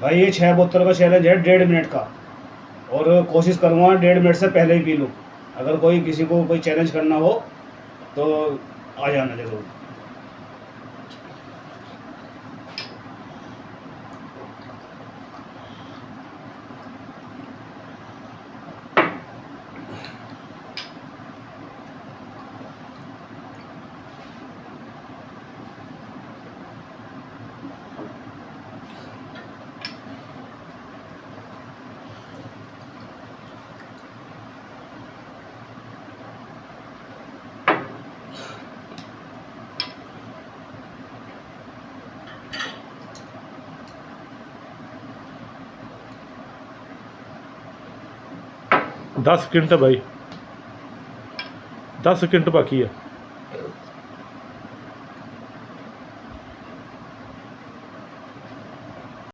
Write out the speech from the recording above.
भाई ये 6 बोतल का चैलेंज है 1.5 मिनट का, और कोशिश करूँगा 1.5 मिनट से पहले ही पी लूँ। अगर कोई किसी को कोई चैलेंज करना हो तो आ जाना जरूर। दस सेकंड भाई, 10 सेकंड बाकी है।